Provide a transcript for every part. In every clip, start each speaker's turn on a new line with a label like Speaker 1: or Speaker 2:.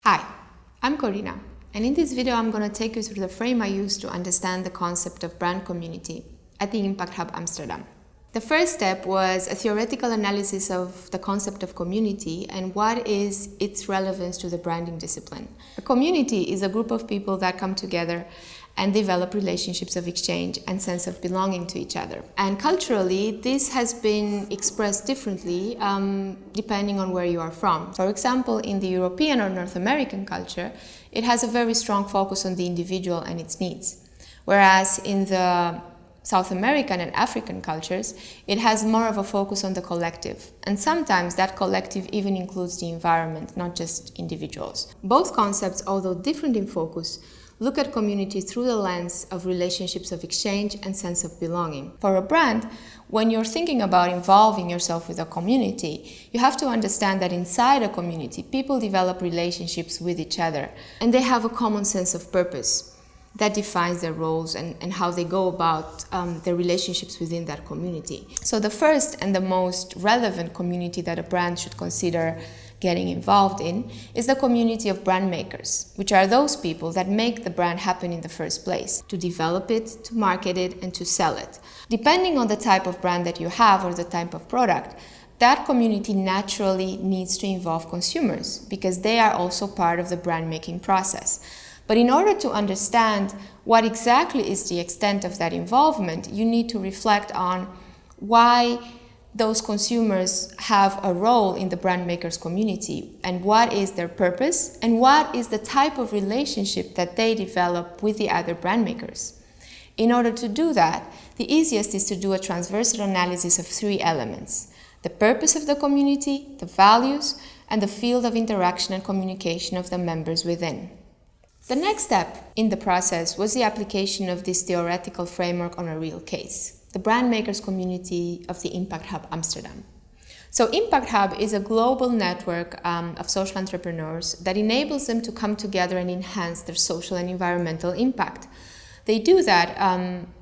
Speaker 1: Hi, I'm Corina, and in this video I'm going to take you through the frame I use to understand the concept of brand community at the Impact Hub Amsterdam. The first step was a theoretical analysis of the concept of community and what is its relevance to the branding discipline. A community is a group of people that come together and develop relationships of exchange and sense of belonging to each other. And culturally, this has been expressed differently depending on where you are from. For example, in the European or North American culture, it has a very strong focus on the individual and its needs. Whereas in the South American and African cultures, it has more of a focus on the collective. And sometimes that collective even includes the environment, not just individuals. Both concepts, although different in focus, look at community through the lens of relationships of exchange and sense of belonging. For a brand, when you're thinking about involving yourself with a community, you have to understand that inside a community, people develop relationships with each other, and they have a common sense of purpose that defines their roles and how they go about their relationships within that community. So the first and the most relevant community that a brand should consider getting involved in is the community of brand makers, which are those people that make the brand happen in the first place, to develop it, to market it, and to sell it. Depending on the type of brand that you have or the type of product, that community naturally needs to involve consumers because they are also part of the brand making process. But in order to understand what exactly is the extent of that involvement, you need to reflect on why those consumers have a role in the brand makers community and what is their purpose and what is the type of relationship that they develop with the other brand makers. In order to do that, the easiest is to do a transversal analysis of three elements: the purpose of the community, the values, and the field of interaction and communication of the members within. The next step in the process was the application of this theoretical framework on a real case: the brand makers community of the Impact Hub Amsterdam. So Impact Hub is a global network of social entrepreneurs that enables them to come together and enhance their social and environmental impact. They do that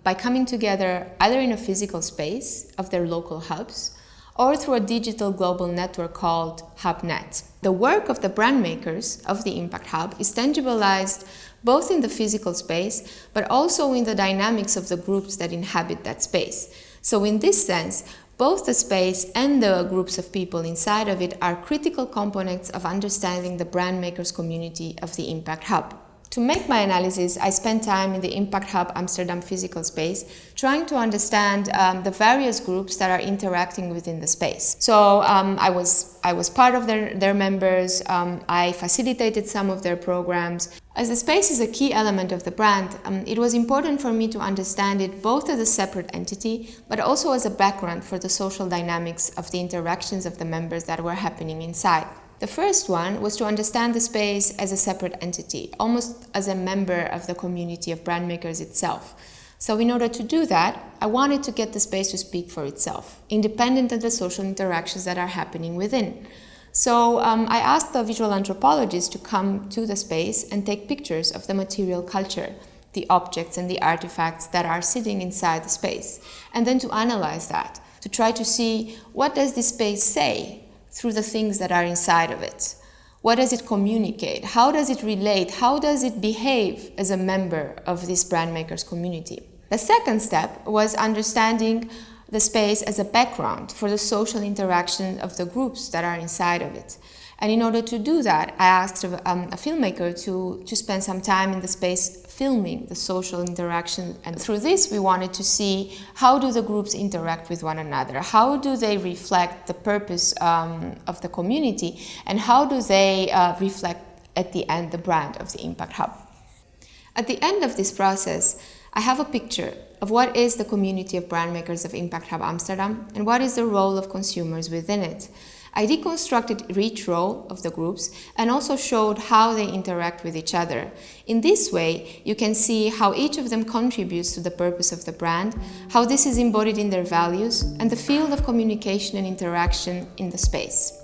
Speaker 1: by coming together either in a physical space of their local hubs or through a digital global network called HubNet. The work of the brand makers of the Impact Hub is tangibilized both in the physical space, but also in the dynamics of the groups that inhabit that space. So in this sense, both the space and the groups of people inside of it are critical components of understanding the brand makers community of the Impact Hub. To make my analysis, I spent time in the Impact Hub Amsterdam physical space trying to understand the various groups that are interacting within the space. So I was part of their members, I facilitated some of their programs. As the space is a key element of the brand, it was important for me to understand it both as a separate entity, but also as a background for the social dynamics of the interactions of the members that were happening inside. The first one was to understand the space as a separate entity, almost as a member of the community of brand makers itself. So in order to do that, I wanted to get the space to speak for itself, independent of the social interactions that are happening within. So I asked the visual anthropologists to come to the space and take pictures of the material culture, the objects and the artifacts that are sitting inside the space, and then to analyze that, to try to see what does this space say through the things that are inside of it. What does it communicate? How does it relate? How does it behave as a member of this brand makers community? The second step was understanding the space as a background for the social interaction of the groups that are inside of it. And in order to do that, I asked a filmmaker to spend some time in the space filming the social interaction. And through this, we wanted to see how do the groups interact with one another? How do they reflect the purpose of the community? And how do they reflect, at the end, the brand of the Impact Hub? At the end of this process, I have a picture of what is the community of brand makers of Impact Hub Amsterdam and what is the role of consumers within it. I deconstructed each role of the groups and also showed how they interact with each other. In this way, you can see how each of them contributes to the purpose of the brand, how this is embodied in their values, and the field of communication and interaction in the space.